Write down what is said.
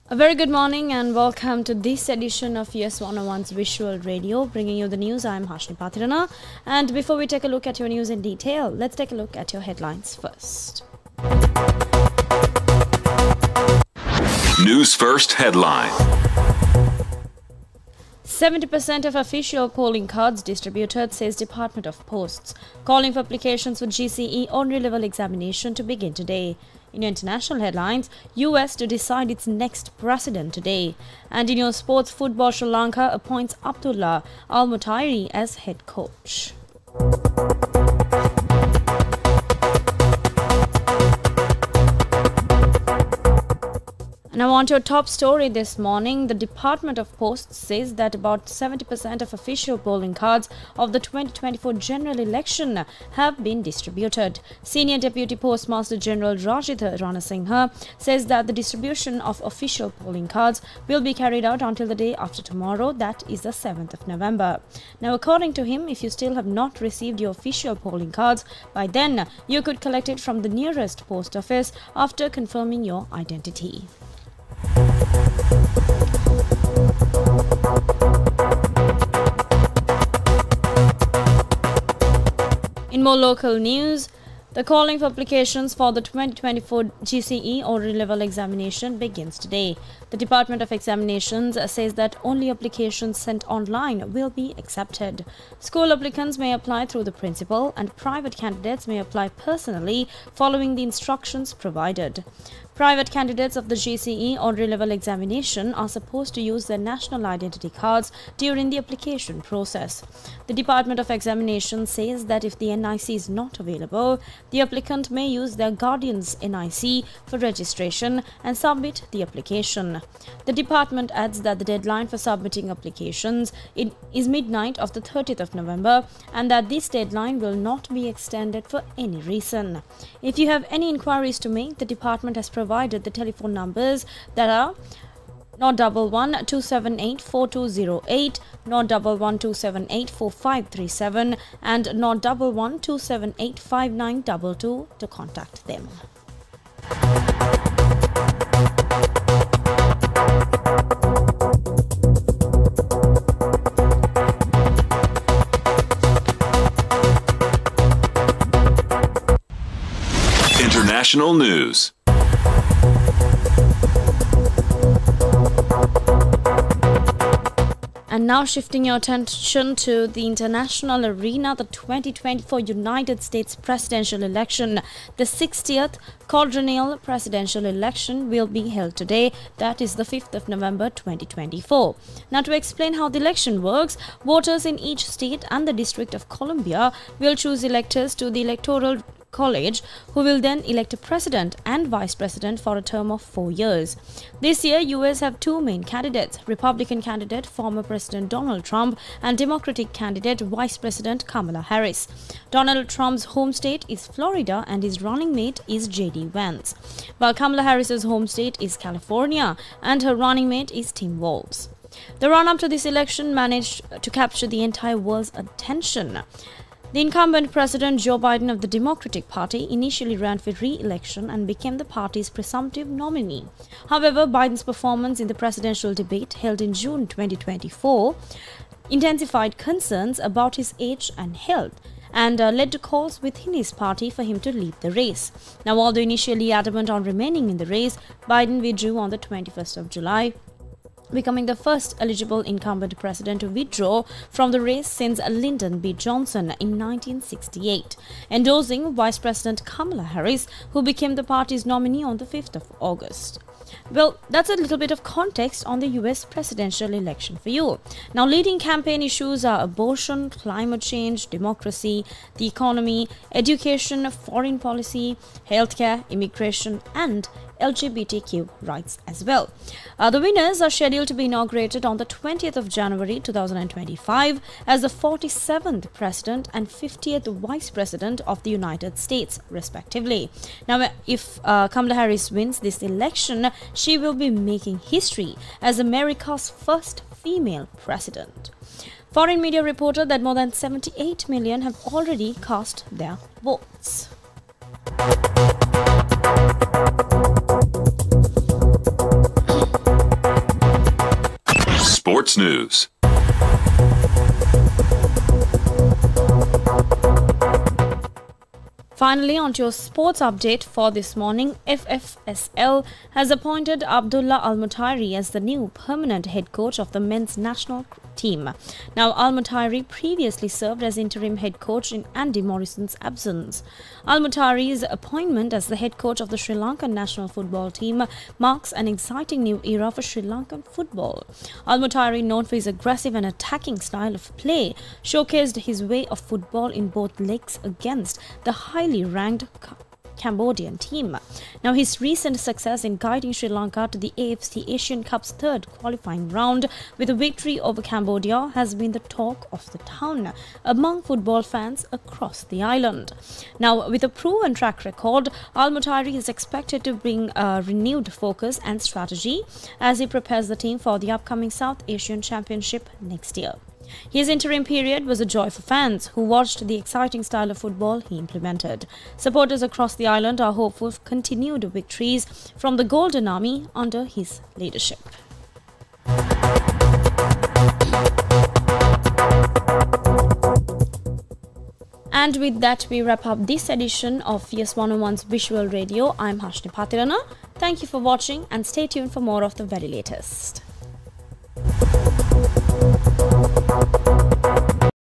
A very good morning and welcome to this edition of YES101's Visual Radio, bringing you the news. I'm Hashni Pathirana, and before we take a look at your news in detail, let's take a look at your headlines first. News First headline. 70% of official polling cards distributed, says Department of Posts, calling for applications for GCE ordinary level examination to begin today. In your international headlines, US to decide its next president today. And in your sports, football, Sri Lanka appoints Abdullah Al-Mutairi as head coach. And I want your top story this morning. The Department of Posts says that about 70% of official polling cards of the 2024 general election have been distributed. Senior Deputy Postmaster General Rajit Ranasinghe says that the distribution of official polling cards will be carried out until the day after tomorrow, that is the 7th of November. Now, according to him, if you still have not received your official polling cards by then, you could collect it from the nearest post office after confirming your identity. In more local news, the calling for applications for the 2024 GCE ordinary level examination begins today. The Department of Examinations says that only applications sent online will be accepted. School applicants may apply through the principal, and private candidates may apply personally following the instructions provided. Private candidates of the GCE ordinary level examination are supposed to use their national identity cards during the application process. The Department of Examinations says that if the NIC is not available, the applicant may use their guardian's NIC for registration and submit the application. The department adds that the deadline for submitting applications is midnight of the 30th of November and that this deadline will not be extended for any reason. If you have any inquiries to make, the department has provided the telephone numbers that are 011 278 4208, 011 278 4537 and 011 278 5922 to contact them. International news. And now shifting your attention to the international arena, the 2024 United States presidential election, the 60th quadrennial presidential election will be held today, that is the 5th of November 2024. Now, to explain how the election works, voters in each state and the District of Columbia will choose electors to the Electoral College, who will then elect a president and vice president for a term of 4 years. This year, US have two main candidates, Republican candidate former President Donald Trump and Democratic candidate Vice President Kamala Harris. Donald Trump's home state is Florida and his running mate is J.D. Vance, while Kamala Harris's home state is California and her running mate is Tim Walz. The run-up to this election managed to capture the entire world's attention. The incumbent President Joe Biden of the Democratic Party initially ran for re-election and became the party's presumptive nominee. However, Biden's performance in the presidential debate held in June 2024 intensified concerns about his age and health and led to calls within his party for him to leave the race. Now, although initially adamant on remaining in the race, Biden withdrew on the 21st of July, becoming the first eligible incumbent president to withdraw from the race since Lyndon B. Johnson in 1968, endorsing Vice President Kamala Harris, who became the party's nominee on the 5th of August. Well, that's a little bit of context on the US presidential election for you. Now, leading campaign issues are abortion, climate change, democracy, the economy, education, foreign policy, healthcare, immigration, and LGBTQ rights as well. The winners are scheduled to be inaugurated on the 20th of January 2025 as the 47th President and 50th Vice President of the United States, respectively. Now, if Kamala Harris wins this election, she will be making history as America's first female president. Foreign media reported that more than 78 million have already cast their votes. sports news. Finally, on to your sports update for this morning. FFSL has appointed Abdullah Al-Mutairi as the new permanent head coach of the men's national team. Now, Al-Mutairi previously served as interim head coach in Andy Morrison's absence. Al-Mutairi's appointment as the head coach of the Sri Lankan national football team marks an exciting new era for Sri Lankan football. Al-Mutairi, known for his aggressive and attacking style of play, showcased his way of football in both legs against the highly ranked Cambodian team. Now, his recent success in guiding Sri Lanka to the AFC Asian Cup's third qualifying round with a victory over Cambodia has been the talk of the town among football fans across the island. Now, with a proven track record, Al-Mutairi is expected to bring a renewed focus and strategy as he prepares the team for the upcoming South Asian Championship next year. His interim period was a joy for fans who watched the exciting style of football he implemented. Supporters across the island are hopeful of continued victories from the Golden Army under his leadership. And with that, we wrap up this edition of YES101's Visual Radio. I'm Harshni Patirana. Thank you for watching and stay tuned for more of the very latest.